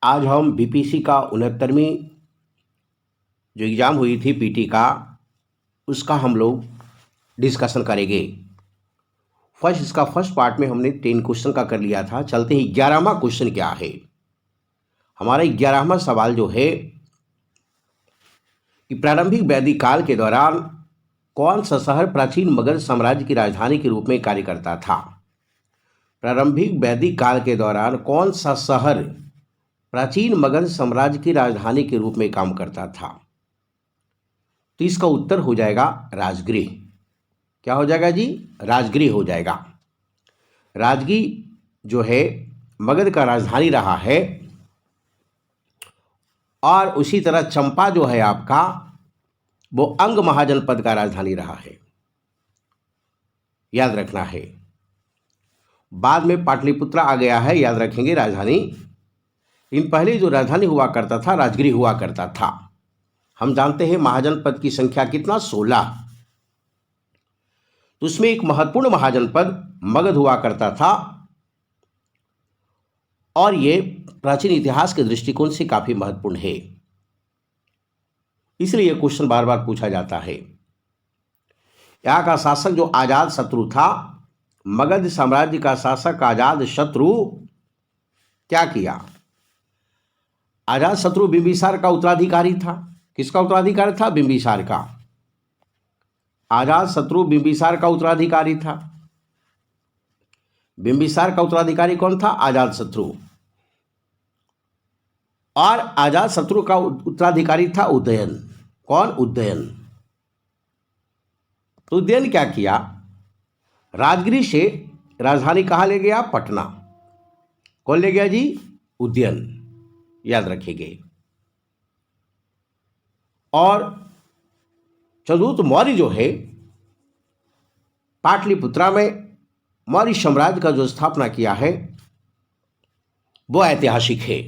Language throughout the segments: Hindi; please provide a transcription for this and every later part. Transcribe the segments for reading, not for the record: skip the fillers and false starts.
आज हम बीपीसी का 69वीं जो एग्ज़ाम हुई थी पीटी का, उसका हम लोग डिस्कशन करेंगे। इसका फर्स्ट पार्ट में हमने 10 क्वेश्चन का कर लिया था। चलते ही 11वां क्वेश्चन क्या है। हमारा 11वां सवाल जो है कि प्रारंभिक वैदिक काल के दौरान कौन सा शहर प्राचीन मगध साम्राज्य की राजधानी के रूप में कार्य करता था। प्रारंभिक वैदिक काल के दौरान कौन सा शहर प्राचीन मगध साम्राज्य की राजधानी के रूप में काम करता था। तो इसका उत्तर हो जाएगा राजगृह। क्या हो जाएगा जी? राजगृह हो जाएगा। राजगृह जो है मगध का राजधानी रहा है, और उसी तरह चंपा जो है आपका, वो अंग महाजनपद का राजधानी रहा है। याद रखना है। बाद में पाटलिपुत्रा आ गया है, याद रखेंगे राजधानी। इन पहले जो राजधानी हुआ करता था राजगृह हुआ करता था। हम जानते हैं महाजनपद की संख्या कितना, 16। तो उसमें एक महत्वपूर्ण महाजनपद मगध हुआ करता था, और ये प्राचीन इतिहास के दृष्टिकोण से काफी महत्वपूर्ण है। इसलिए क्वेश्चन बार बार पूछा जाता है। यहाँ का शासक जो आजाद शत्रु था, मगध साम्राज्य का शासक आजाद शत्रु क्या किया? आजाद शत्रु बिंबिसार का उत्तराधिकारी था। किसका उत्तराधिकारी था? बिंबिसार का। आजाद शत्रु बिंबिसार का उत्तराधिकारी था। बिंबिसार का उत्तराधिकारी कौन था? आजाद शत्रु। और आजाद शत्रु का उत्तराधिकारी था उदयन। कौन? उदयन। तो उदयन क्या किया? राजगृह से राजधानी कहाँ ले गया? पटना। कौन ले गया जी? उदयन। याद रखिएगा। और चंद्रगुप्त मौर्य जो है पाटलिपुत्रा में मौर्य साम्राज्य का जो स्थापना किया है वो ऐतिहासिक है।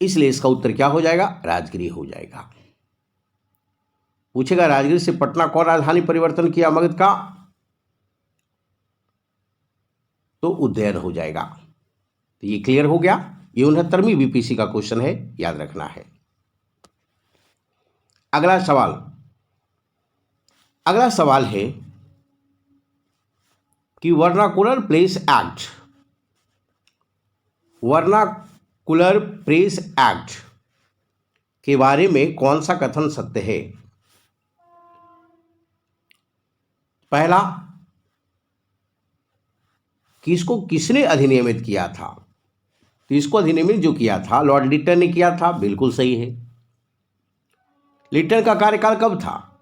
इसलिए इसका उत्तर क्या हो जाएगा? राजगृह हो जाएगा। पूछेगा राजगृह से पटना कौन राजधानी परिवर्तन किया मगध का? तो उदयन हो जाएगा। तो ये क्लियर हो गया। ये 69वीं बीपीसी का क्वेश्चन है, याद रखना है। अगला सवाल है कि वर्नाकुलर प्रेस एक्ट के बारे में कौन सा कथन सत्य है? पहला, कि इसको किसने अधिनियमित किया था? तो इसको अधिनियमित जो किया था लॉर्ड लिटन ने किया था। बिल्कुल सही है। लिटन का कार्यकाल कब था?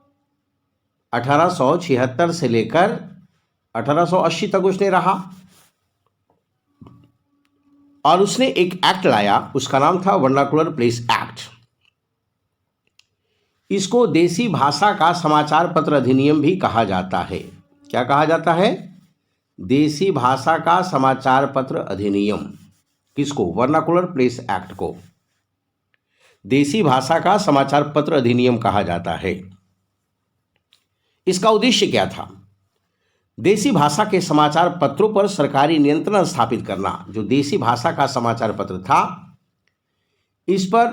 1876 से लेकर 1880 तक उसने रहा, और उसने एक एक्ट लाया, उसका नाम था वर्नाकुलर प्रेस एक्ट। इसको देसी भाषा का समाचार पत्र अधिनियम भी कहा जाता है। क्या कहा जाता है? देसी भाषा का समाचार पत्र अधिनियम। किसको? वर्नाकुलर प्रेस एक्ट को देसी भाषा का समाचार पत्र अधिनियम कहा जाता है। इसका उद्देश्य क्या था? देसी भाषा के समाचार पत्रों पर सरकारी नियंत्रण स्थापित करना। जो देसी भाषा का समाचार पत्र था, इस पर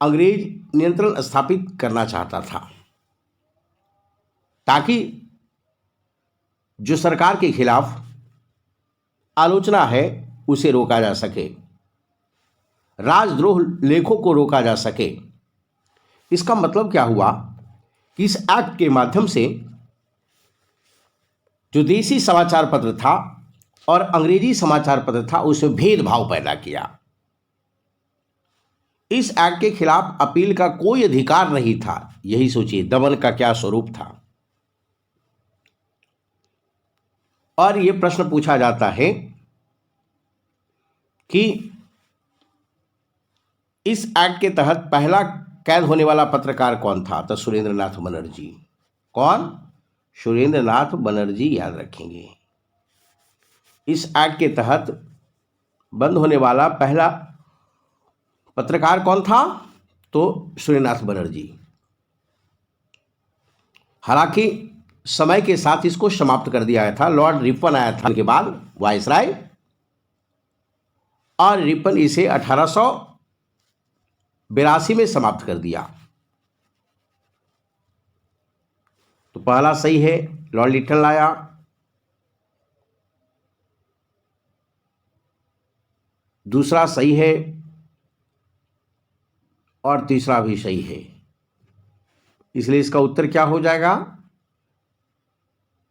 अंग्रेज नियंत्रण स्थापित करना चाहता था, ताकि जो सरकार के खिलाफ आलोचना है उसे रोका जा सके, राजद्रोह लेखों को रोका जा सके। इसका मतलब क्या हुआ कि इस एक्ट के माध्यम से जो देसी समाचार पत्र था और अंग्रेजी समाचार पत्र था, उसमें भेदभाव पैदा किया। इस एक्ट के खिलाफ अपील का कोई अधिकार नहीं था। यही सोचिए दमन का क्या स्वरूप था। और यह प्रश्न पूछा जाता है कि इस एक्ट के तहत पहला कैद होने वाला पत्रकार कौन था? तो सुरेंद्रनाथ बनर्जी। कौन? सुरेंद्रनाथ बनर्जी। याद रखेंगे। इस एक्ट के तहत बंद होने वाला पहला पत्रकार कौन था? तो सुरेंद्रनाथ बनर्जी। हालांकि समय के साथ इसको समाप्त कर दिया गया था। लॉर्ड रिपन आया था के बाद वायसराय, और रिपन इसे 1882 में समाप्त कर दिया। तो पहला सही है, लॉर्ड लिटन लाया। दूसरा सही है और तीसरा भी सही है, इसलिए इसका उत्तर क्या हो जाएगा?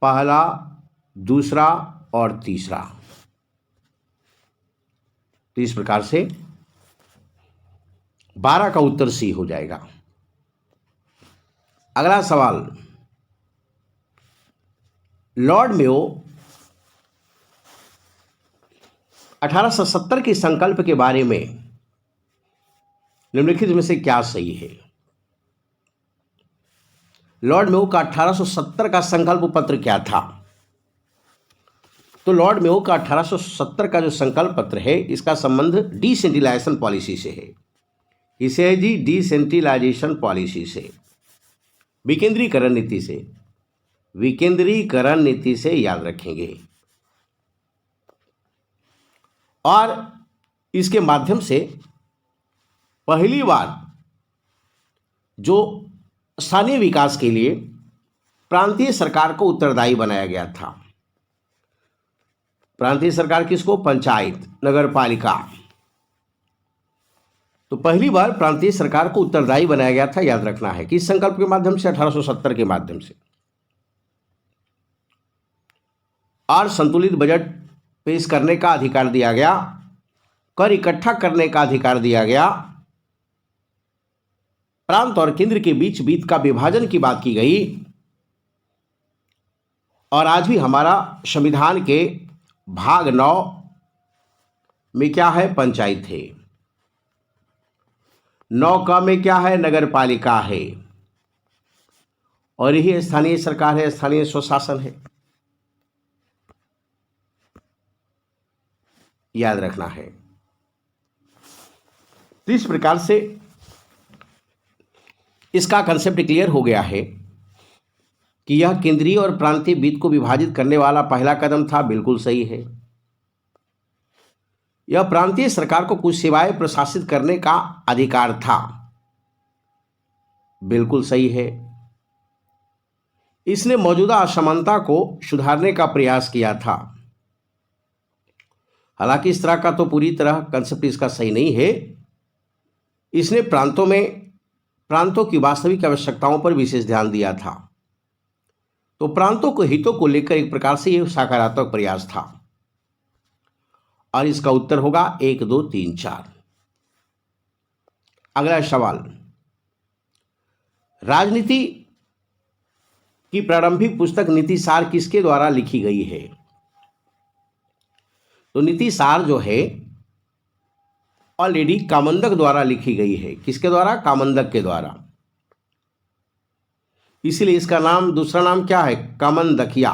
पहला, दूसरा और तीसरा। तो इस प्रकार से 12 का उत्तर सी हो जाएगा। अगला सवाल, लॉर्ड मेयो 1870 के संकल्प के बारे में निम्नलिखित में से क्या सही है? लॉर्ड मेयो का 1870 का संकल्प पत्र क्या था? तो लॉर्ड मेयो का 1870 का जो संकल्प पत्र है, इसका संबंध डिसेंट्रलाइजेशन पॉलिसी से है। इसे है जी डिसेंट्रलाइजेशन पॉलिसी से, विकेंद्रीकरण नीति से, विकेंद्रीकरण नीति से याद रखेंगे। और इसके माध्यम से पहली बार जो स्थानीय विकास के लिए प्रांतीय सरकार को उत्तरदायी बनाया गया था। प्रांतीय सरकार किसको? पंचायत, नगर पालिका। तो पहली बार प्रांतीय सरकार को उत्तरदायी बनाया गया था, याद रखना है। किस संकल्प के माध्यम से? 1870 के माध्यम से। और संतुलित बजट पेश करने का अधिकार दिया गया, कर इकट्ठा करने का अधिकार दिया गया, प्रांत और केंद्र के बीच वित्त का विभाजन की बात की गई। और आज भी हमारा संविधान के भाग 9 में क्या है? पंचायत है। 9 में क्या है? नगर पालिका है। और यही स्थानीय सरकार है, स्थानीय स्वशासन है, याद रखना है। तो इस प्रकार से इसका कंसेप्ट क्लियर हो गया है कि यह केंद्रीय और प्रांतीय वित्त को विभाजित करने वाला पहला कदम था। बिल्कुल सही है। यह प्रांतीय सरकार को कुछ सेवाएं प्रशासित करने का अधिकार था। बिल्कुल सही है। इसने मौजूदा असमानता को सुधारने का प्रयास किया था। हालांकि इस तरह का तो पूरी तरह कंसेप्ट इसका सही नहीं है। इसने प्रांतों की वास्तविक आवश्यकताओं पर विशेष ध्यान दिया था। तो प्रांतों के हितों को लेकर एक प्रकार से यह सकारात्मक प्रयास था। और इसका उत्तर होगा 1, 2, 3, 4। अगला सवाल, राजनीति की प्रारंभिक पुस्तक नीति सार किसके द्वारा लिखी गई है? तो नीति सार जो है ऑलरेडी कामंदक द्वारा लिखी गई है। किसके द्वारा? कामंदक के द्वारा। इसलिए इसका नाम, दूसरा नाम क्या है? कामंदकिया।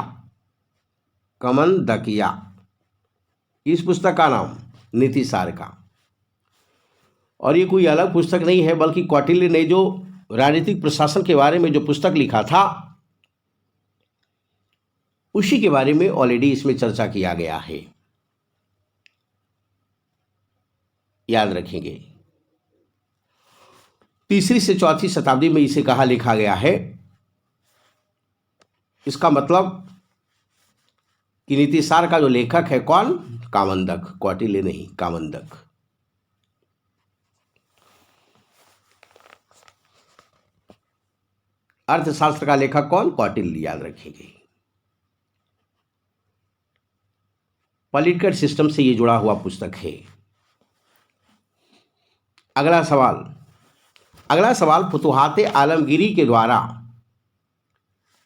कामंदकिया इस पुस्तक का नाम, नीति सार का। और ये कोई अलग पुस्तक नहीं है, बल्कि कौटिल्य ने जो राजनीतिक प्रशासन के बारे में जो पुस्तक लिखा था, उसी के बारे में ऑलरेडी इसमें चर्चा किया गया है, याद रखेंगे। 3री से 4वीं शताब्दी में इसे कहा लिखा गया है। इसका मतलब कि नीति सार का जो लेखक है कौन? कामंदक, कौटिल्य नहीं, कामंदक। अर्थशास्त्र का लेखक कौन? कौटिल्य, याद रखेंगे। पॉलिटिकल सिस्टम से ये जुड़ा हुआ पुस्तक है। अगला सवाल, फुतुहात आलमगीरी के द्वारा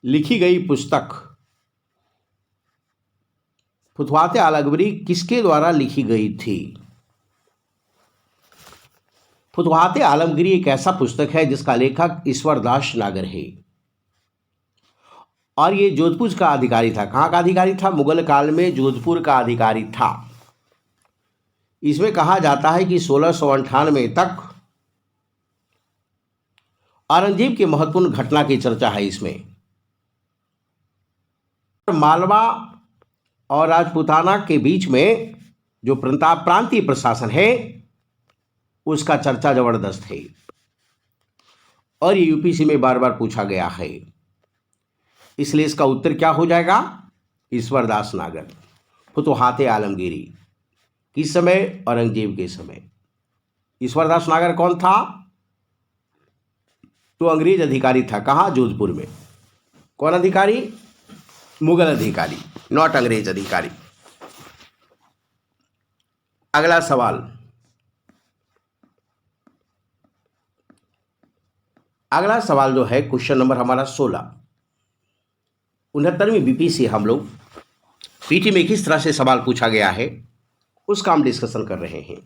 लिखी गई पुस्तक, फुतुहात आलमगीरी किसके द्वारा लिखी गई थी? फुतुहात आलमगीरी एक ऐसा पुस्तक है जिसका लेखक ईश्वरदास नागर है। और ये जोधपुर का अधिकारी था। कहाँ का अधिकारी था? मुगल काल में जोधपुर का अधिकारी था। इसमें कहा जाता है कि 1698 तक औरंगजेब की महत्वपूर्ण घटना की चर्चा है इसमें। मालवा और राजपूताना के बीच में जो प्रांतीय प्रशासन है उसका चर्चा जबरदस्त है और ये यूपीसी में बार बार पूछा गया है। इसलिए इसका उत्तर क्या हो जाएगा? ईश्वरदास नागर। फुतुहात आलमगीरी किस समय? औरंगजेब के समय। ईश्वरदास नागर कौन था? तो अंग्रेज अधिकारी था। कहाँ? जोधपुर में। कौन अधिकारी? मुगल अधिकारी, नॉट अंग्रेज अधिकारी। अगला सवाल, अगला सवाल जो है क्वेश्चन नंबर हमारा 16। 69वीं बीपीसी हम लोग पीटी में किस तरह से सवाल पूछा गया है उसका हम डिस्कशन कर रहे हैं।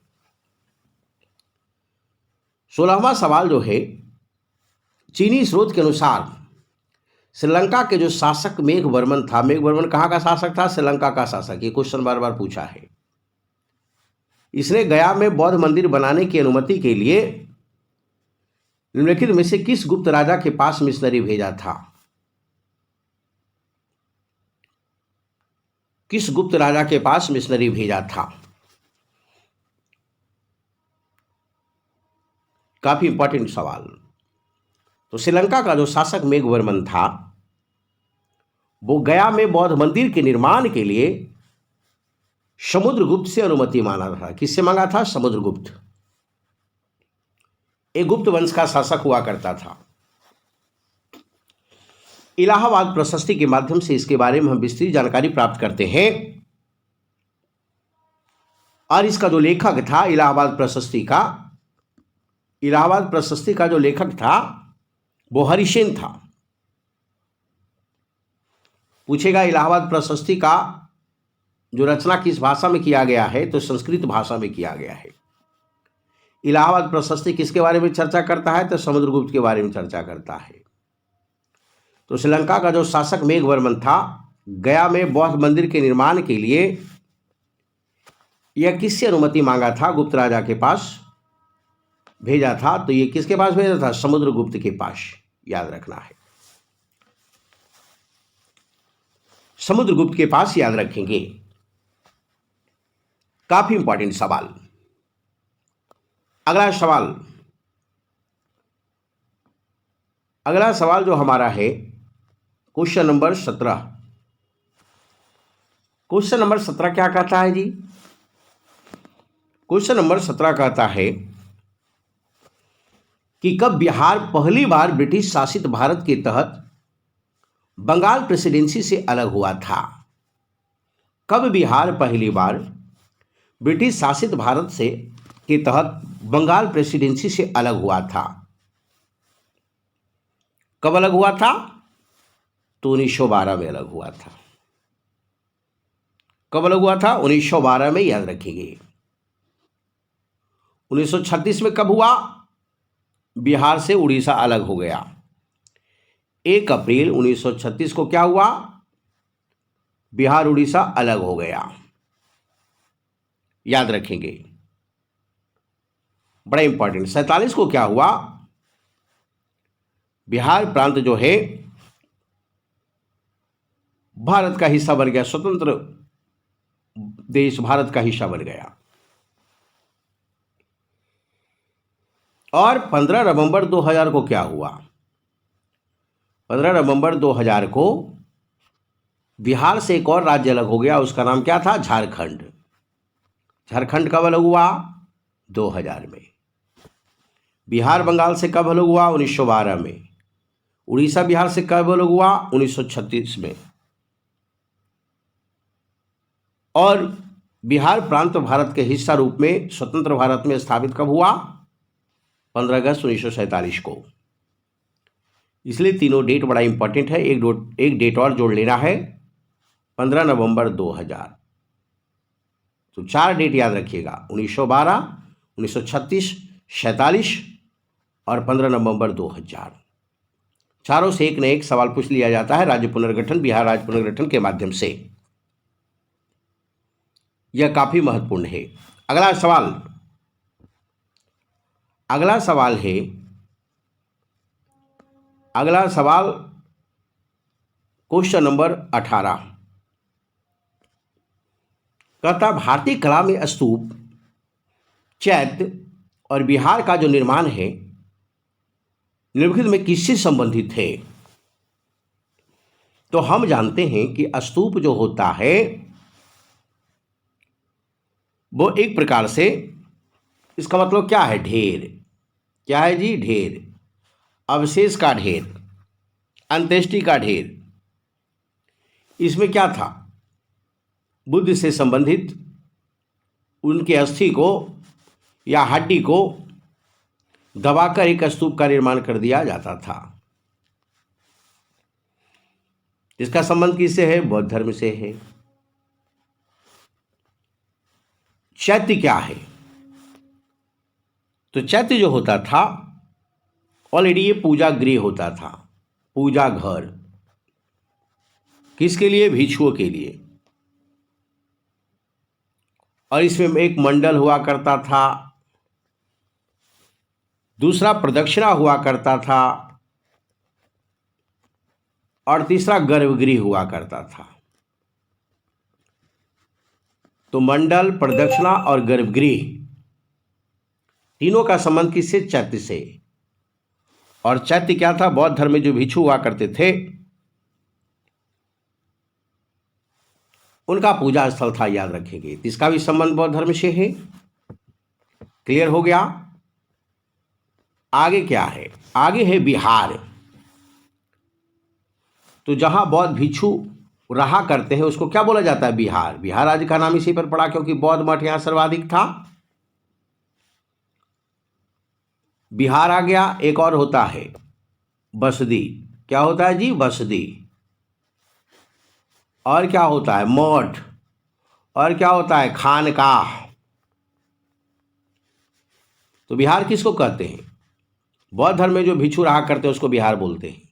16वां सवाल जो है, चीनी स्रोत के अनुसार श्रीलंका के जो शासक मेघवर्मन था, मेघवर्मन कहाँ का शासक था? श्रीलंका का शासक। ये क्वेश्चन बार बार पूछा है। इसने गया में बौद्ध मंदिर बनाने की अनुमति के लिए निम्नलिखित में से किस गुप्त राजा के पास मिशनरी भेजा था? किस गुप्त राजा के पास मिशनरी भेजा था? काफी इंपॉर्टेंट सवाल। तो श्रीलंका का जो शासक मेघवर्मन था वो गया में बौद्ध मंदिर के निर्माण के लिए समुद्रगुप्त से अनुमति मांगा था। किससे मांगा था? समुद्रगुप्त। एक गुप्त वंश का शासक हुआ करता था। इलाहाबाद प्रशस्ति के माध्यम से इसके बारे में हम विस्तृत जानकारी प्राप्त करते हैं और इसका जो लेखक था इलाहाबाद प्रशस्ति का जो लेखक था वो हरिसेन था। पूछेगा इलाहाबाद प्रशस्ति का जो रचना किस भाषा में किया गया है, तो संस्कृत भाषा में किया गया है। इलाहाबाद प्रशस्ति किसके बारे में चर्चा करता है? तो समुद्रगुप्त के बारे में चर्चा करता है। तो श्रीलंका का जो शासक मेघवर्मन था, गया में बौद्ध मंदिर के निर्माण के लिए यह किससे अनुमति मांगा था? गुप्त राजा के पास भेजा था। तो ये किसके पास भेजा था? समुद्रगुप्त के पास। याद रखना है, समुद्रगुप्त के पास याद रखेंगे। काफी इंपॉर्टेंट सवाल। अगला सवाल जो हमारा है क्वेश्चन नंबर 17। क्वेश्चन नंबर 17 क्या कहता है जी? क्वेश्चन नंबर 17 कहता है कि कब बिहार पहली बार ब्रिटिश शासित भारत के तहत बंगाल प्रेसिडेंसी से अलग हुआ था? कब बिहार पहली बार ब्रिटिश शासित भारत से के तहत बंगाल प्रेसिडेंसी से अलग हुआ था? कब अलग हुआ था? तो 1912 में अलग हुआ था। कब अलग हुआ था? 1912 में। याद रखिए। 1936 में कब हुआ? बिहार से उड़ीसा अलग हो गया। 1 अप्रैल 1936 को क्या हुआ? बिहार उड़ीसा अलग हो गया। याद रखेंगे, बड़ा इंपॉर्टेंट। 47 को क्या हुआ? बिहार प्रांत जो है भारत का हिस्सा बन गया, स्वतंत्र देश भारत का हिस्सा बन गया। और 15 नवंबर 2000 को क्या हुआ? 15 नवंबर 2000 को बिहार से एक और राज्य अलग हो गया, उसका नाम क्या था? झारखंड। झारखंड कब अलग हुआ? 2000 में। बिहार बंगाल से कब अलग हुआ? 1912 में। उड़ीसा बिहार से कब अलग हुआ? 1936 में। और बिहार प्रांत भारत के हिस्सा रूप में स्वतंत्र भारत में स्थापित कब हुआ? 15 अगस्त 1947 को। इसलिए तीनों डेट बड़ा इंपॉर्टेंट है। एक डेट और जोड़ लेना है, 15 नवंबर 2000। तो 4 डेट याद रखिएगा, 1912, 1936, 47 और 15 नवंबर 2000। चारों से एक न एक सवाल पूछ लिया जाता है राज्य पुनर्गठन, बिहार राज्य पुनर्गठन के माध्यम से। यह काफी महत्वपूर्ण है। अगला सवाल क्वेश्चन नंबर 18। कहता भारतीय कला में स्तूप, चैत्य और विहार का जो निर्माण है निम्नलिखित में किससे संबंधित है? तो हम जानते हैं कि स्तूप जो होता है वो एक प्रकार से, इसका मतलब क्या है? ढेर। क्या है जी? ढेर, अवशेष का ढेर, अंत्येष्टि का ढेर। इसमें क्या था? बुद्ध से संबंधित उनके अस्थि को या हड्डी को दबाकर एक स्तूप का निर्माण कर दिया जाता था। इसका संबंध किससे है? बौद्ध धर्म से है। चैत्य क्या है? तो चैत्य जो होता था, ऑलरेडी ये पूजा गृह होता था, पूजा घर। किसके लिए? भिक्षुओं के लिए। और इसमें एक मंडल हुआ करता था, दूसरा प्रदक्षिणा हुआ करता था, और तीसरा गर्भगृह हुआ करता था। तो मंडल, प्रदक्षिणा और गर्भगृह तीनों का संबंध किससे? चैत्य से। और चैत्य क्या था? बौद्ध धर्म में जो भिक्षु हुआ करते थे उनका पूजा स्थल था, याद रखेंगे। इसका भी संबंध बौद्ध धर्म से है। क्लियर हो गया? आगे क्या है? आगे है बिहार। तो जहां बौद्ध भिक्षु रहा करते हैं उसको क्या बोला जाता है? बिहार। बिहार राज्य का नाम इसी पर पड़ा क्योंकि बौद्ध मठ यहां सर्वाधिक था। बिहार आ गया। एक और होता है बसदी। क्या होता है जी? बसदी। और क्या होता है? मठ। और क्या होता है? खानकाह। तो बिहार किसको कहते हैं? बौद्ध धर्म में जो भिक्षु रहा करते हैं उसको बिहार बोलते हैं।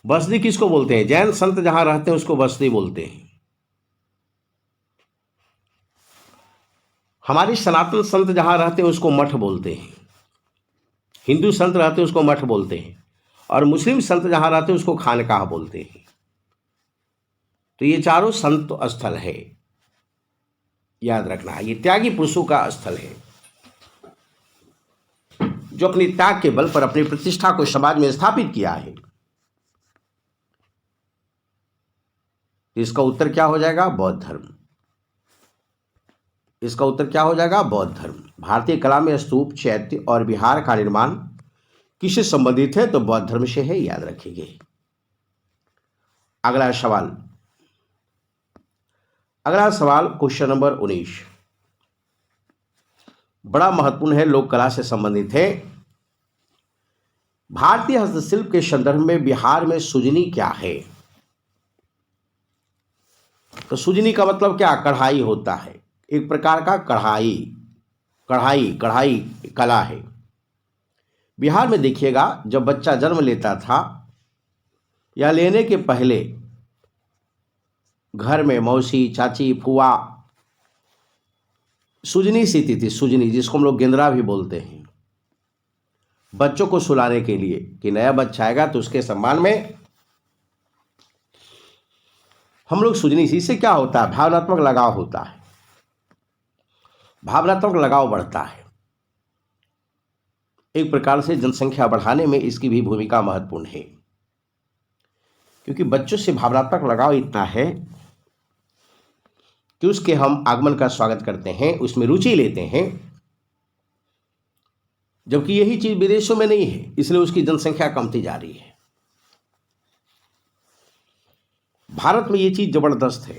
बसदी किसको बोलते हैं? जैन संत जहां रहते हैं उसको बसदी बोलते हैं। हमारे सनातन संत जहां रहते हैं उसको मठ बोलते हैं। हिंदू संत रहते हैं उसको मठ बोलते हैं। और मुस्लिम संत जहां रहते हैं उसको खानकाह बोलते हैं। तो ये चारों संत स्थल है, याद रखना। ये त्यागी पुरुषों का स्थल है जो अपनी त्याग के बल पर अपनी प्रतिष्ठा को समाज में स्थापित किया है। इसका उत्तर क्या हो जाएगा? बौद्ध धर्म। इसका उत्तर क्या हो जाएगा? बौद्ध धर्म। भारतीय कला में स्तूप, चैत्य और विहार का निर्माण किससे संबंधित है? तो बौद्ध धर्म से है, याद रखिए। अगला सवाल क्वेश्चन नंबर 19 बड़ा महत्वपूर्ण है, लोक कला से संबंधित है। भारतीय हस्तशिल्प के संदर्भ में बिहार में सुजनी क्या है? तो सुजनी का मतलब क्या? कढ़ाई होता है, एक प्रकार का कढ़ाई कला है। बिहार में देखिएगा, जब बच्चा जन्म लेता था या लेने के पहले घर में मौसी, चाची, फुआ सुजनी सीती थी। सुजनी जिसको हम लोग गेंदरा भी बोलते हैं, बच्चों को सुलाने के लिए कि नया बच्चा आएगा तो उसके सम्मान में हम लोग सुजनी सी। इससे क्या होता है? भावनात्मक लगाव होता है, भावनात्मक लगाव बढ़ता है। एक प्रकार से जनसंख्या बढ़ाने में इसकी भी भूमिका महत्वपूर्ण है, क्योंकि बच्चों से भावनात्मक लगाव इतना है कि उसके हम आगमन का स्वागत करते हैं, उसमें रुचि लेते हैं, जबकि यही चीज विदेशों में नहीं है, इसलिए उसकी जनसंख्या कमती जा रही है। भारत में ये चीज जबरदस्त है,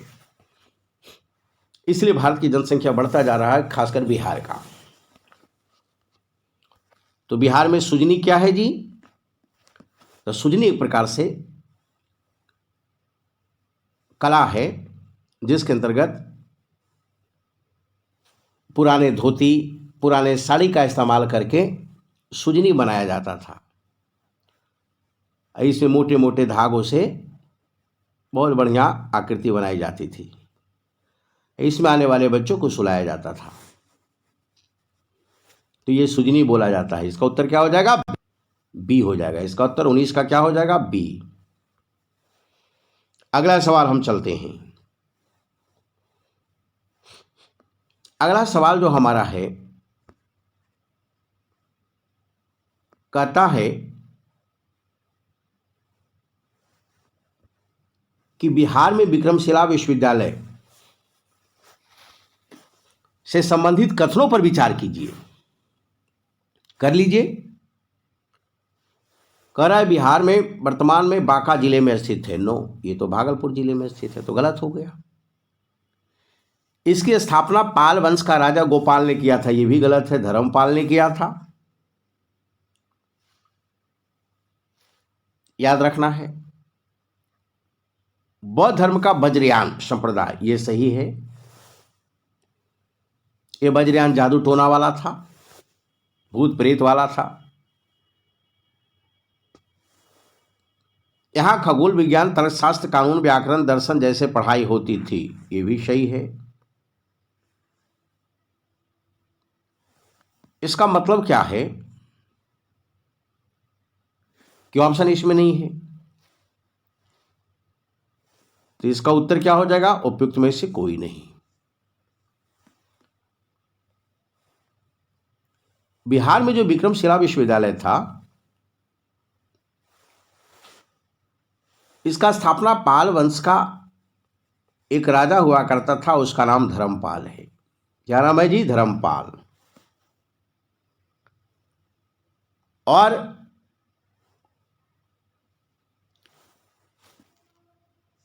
इसलिए भारत की जनसंख्या बढ़ता जा रहा है, खासकर बिहार का। तो बिहार में सुजनी क्या है जी? तो सुजनी एक प्रकार से कला है जिसके अंतर्गत पुराने धोती, पुराने साड़ी का इस्तेमाल करके सुजनी बनाया जाता था। इसमें मोटे मोटे धागों से बहुत बढ़िया आकृति बनाई जाती थी। इसमें आने वाले बच्चों को सुलाया जाता था। तो ये सुजनी बोला जाता है। इसका उत्तर क्या हो जाएगा? बी हो जाएगा। इसका उत्तर 19 का क्या हो जाएगा? बी। अगला सवाल हम चलते हैं। अगला सवाल जो हमारा है, कहता है कि बिहार में विक्रमशिला विश्वविद्यालय से संबंधित कथनों पर विचार कीजिए। कर लीजिए। कह रहा है बिहार में वर्तमान में बांका जिले में स्थित है। नो, ये तो भागलपुर जिले में स्थित है, तो गलत हो गया। इसकी स्थापना पाल वंश का राजा गोपाल ने किया था, ये भी गलत है, धर्मपाल ने किया था, याद रखना है। बौद्ध धर्म का वज्रयान संप्रदाय, ये सही है। ये वज्रयान जादू टोना वाला था, भूत प्रेत वाला था। यहां खगोल विज्ञान, तर्कशास्त्र, कानून, व्याकरण, दर्शन जैसे पढ़ाई होती थी, ये भी सही है। इसका मतलब क्या है कि ऑप्शन इसमें नहीं है, तो इसका उत्तर क्या हो जाएगा? उपयुक्त में से कोई नहीं। बिहार में जो विक्रमशिला विश्वविद्यालय था, इसका स्थापना पाल वंश का एक राजा हुआ करता था, उसका नाम धर्मपाल है। क्या नाम है जी? धर्मपाल। और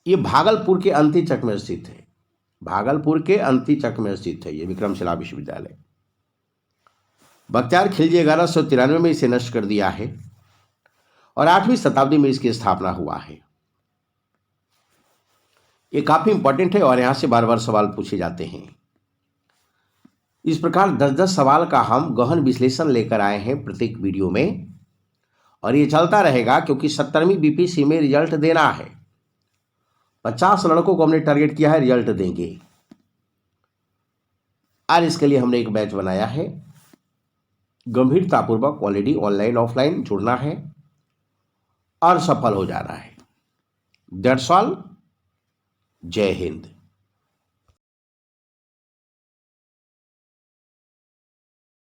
ये भागलपुर के अंतिचक में स्थित है। भागलपुर के अंतिचक में स्थित है ये विक्रमशिला विश्वविद्यालय। बख्तियार खिलजी 1193 में इसे नष्ट कर दिया है और 8वीं शताब्दी में इसकी स्थापना हुआ है। ये काफी इंपॉर्टेंट है और यहां से बार बार सवाल पूछे जाते हैं। इस प्रकार 10-10 सवाल का हम गहन विश्लेषण लेकर आए हैं प्रत्येक वीडियो में, और ये चलता रहेगा क्योंकि 70वीं बीपीसी में रिजल्ट देना है। 50 लड़कों को हमने टारगेट किया है, रिजल्ट देंगे। और इसके लिए हमने एक बैच बनाया है। गंभीरतापूर्वक ऑलरेडी ऑनलाइन ऑफलाइन जुड़ना है और सफल हो जाना है। That's all. जय हिंद।